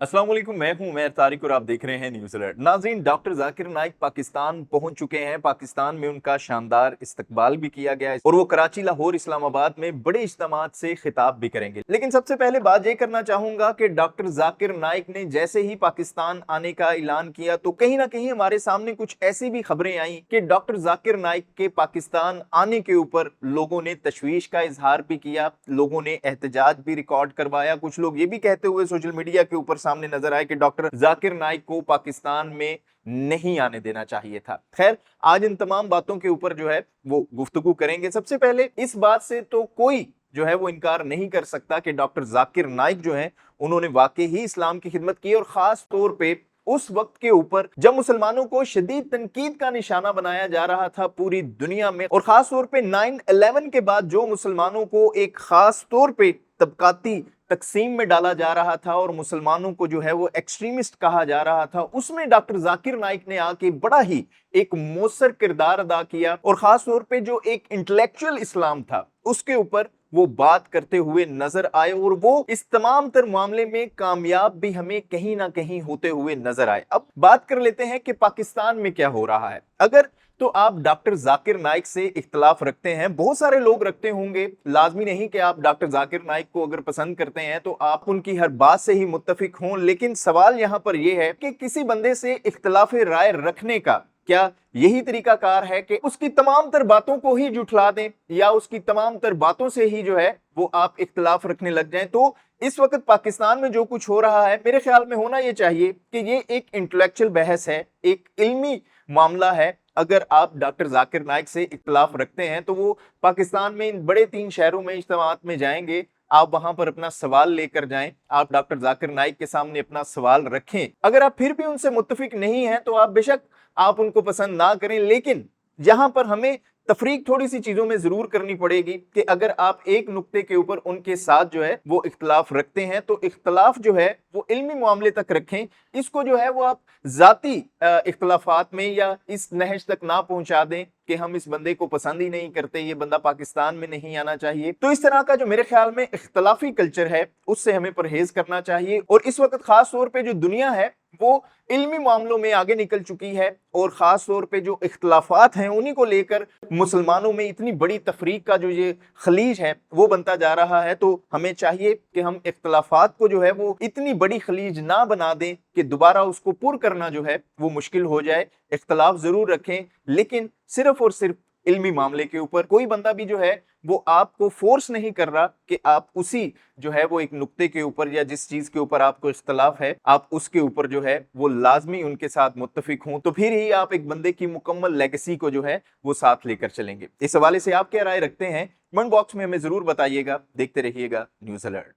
अस्सलाम वालेकुम, मैं हूं उमैर तारिक और आप देख रहे हैं न्यूज़ अलर्ट। नाज़रीन, डॉक्टर जाकिर नाइक पाकिस्तान पहुंच चुके हैं। पाकिस्तान में उनका शानदार इस्तकबाल भी किया गया है और वो कराची, लाहौर, इस्लामाबाद में बड़े इज्तिमात से खिताब भी करेंगे। लेकिन सबसे पहले बात ये करना चाहूंगा कि डॉक्टर जाकिर नाइक ने जैसे ही पाकिस्तान आने का ऐलान किया तो कहीं ना कहीं हमारे सामने कुछ ऐसी भी खबरें आई कि डॉक्टर जाकिर नाइक के पाकिस्तान आने के ऊपर लोगों ने तशवीश का इजहार भी किया, लोगों ने एहतजाज भी रिकॉर्ड करवाया। कुछ लोग ये भी कहते हुए सोशल मीडिया के ऊपर सामने नजर आए कि डॉक्टर जाकिर नाइक को पाकिस्तान में नहीं आने देना चाहिए था। खैर, आज इन तमाम बातों के ऊपर जो है वो गुफ्तगू करेंगे। सबसे पहले इस बात से तो कोई जो है वो इनकार नहीं कर सकता कि डॉक्टर जाकिर नाइक जो है उन्होंने वाकई ही इस्लाम की खिदमत की, और खास तौर पे उस वक्त के ऊपर जब मुसलमानों को शदीद तनकीद का निशाना बनाया जा रहा था पूरी दुनिया में, और खास तौर पे 9/11 के बाद जो मुसलमानों को एक खास तौर पे तबकाती तकसीम में डाला जा रहा था और मुसलमानों को जो है वो एक्सट्रीमिस्ट कहा जा रहा था, उसमें डॉक्टर जाकिर नाइक ने आके बड़ा ही एक मौसर किरदार अदा किया और खास तौर पे जो एक इंटेलेक्चुअल इस्लाम था उसके ऊपर वो बात करते हुए नजर आए, और वो इस तमाम तर मामले में कामयाब भी हमें कहीं ना कहीं होते हुए नजर आए। अब बात कर लेते हैं कि पाकिस्तान में क्या हो रहा है। अगर तो आप डॉक्टर जाकिर नाइक से इख्तलाफ रखते हैं, बहुत सारे लोग रखते होंगे, लाजमी नहीं कि आप डॉक्टर जाकिर नाइक को अगर पसंद करते हैं तो आप उनकी हर बात से ही मुत्तफिक हों, लेकिन सवाल यहां पर यह है कि किसी बंदे से इख्तलाफ राय रखने का क्या यही तरीका कार है कि उसकी तमाम तर बातों को ही जुठला दें या उसकी तमाम तर बातों से ही जो है वो आप इख्तलाफ रखने लग जाएं। तो इस वक्त पाकिस्तान में जो कुछ हो रहा है, मेरे ख्याल में होना यह चाहिए कि ये एक इंटेलेक्चुअल बहस है, एक इल्मी मामला है। अगर आप डॉक्टर जाकिर नाइक से इख्तलाफ रखते हैं तो वो पाकिस्तान में इन बड़े 3 शहरों में इज्तिमात में जाएंगे, आप वहां पर अपना सवाल लेकर जाएं, आप डॉक्टर जाकिर नाइक के सामने अपना सवाल रखें। अगर आप फिर भी उनसे मुत्तफिक नहीं हैं तो आप बेशक आप उनको पसंद ना करें, लेकिन यहां पर हमें तफरीक थोड़ी सी चीजों में जरूर करनी पड़ेगी कि अगर आप एक नुक्ते के ऊपर उनके साथ जो है वो इख्तलाफ रखते हैं तो इख्तलाफ जो है वो इल्मी मामले तक रखें, इसको जो है वो आप जाती इख्तलाफात में या इस नहज तक ना पहुंचा दें कि हम इस बंदे को पसंद ही नहीं करते, ये बंदा पाकिस्तान में नहीं आना चाहिए। तो इस तरह का जो मेरे ख्याल में इख्तलाफी कल्चर है उससे हमें परहेज करना चाहिए। और इस वक्त खास तौर पे जो दुनिया है वो इल्मी मामलों में आगे निकल चुकी है, और खास तौर पे जो इख्तलाफात हैं उन्हीं को लेकर मुसलमानों में इतनी बड़ी तफरीक का जो ये खलीज है वो बनता जा रहा है। तो हमें चाहिए कि हम इख्तलाफात को जो है वो इतनी बड़ी खलीज ना बना दें कि दोबारा उसको पुर करना जो है वो मुश्किल हो जाए। इख्तलाफ जरूर रखें, लेकिन सिर्फ और सिर्फ इल्मी मामले के ऊपर। कोई बंदा भी जो है वो आपको फोर्स नहीं कर रहा कि आप उसी जो है वो एक नुक्ते के ऊपर या जिस चीज के ऊपर आपको इख्तलाफ है आप उसके ऊपर जो है वो लाजमी उनके साथ मुत्तफिक हों, तो फिर ही आप एक बंदे की मुकम्मल लेगेसी को जो है वो साथ लेकर चलेंगे। इस हवाले से आप क्या राय रखते हैं कमेंट बॉक्स में हमें जरूर बताइएगा। देखते रहिएगा न्यूज़ अलर्ट।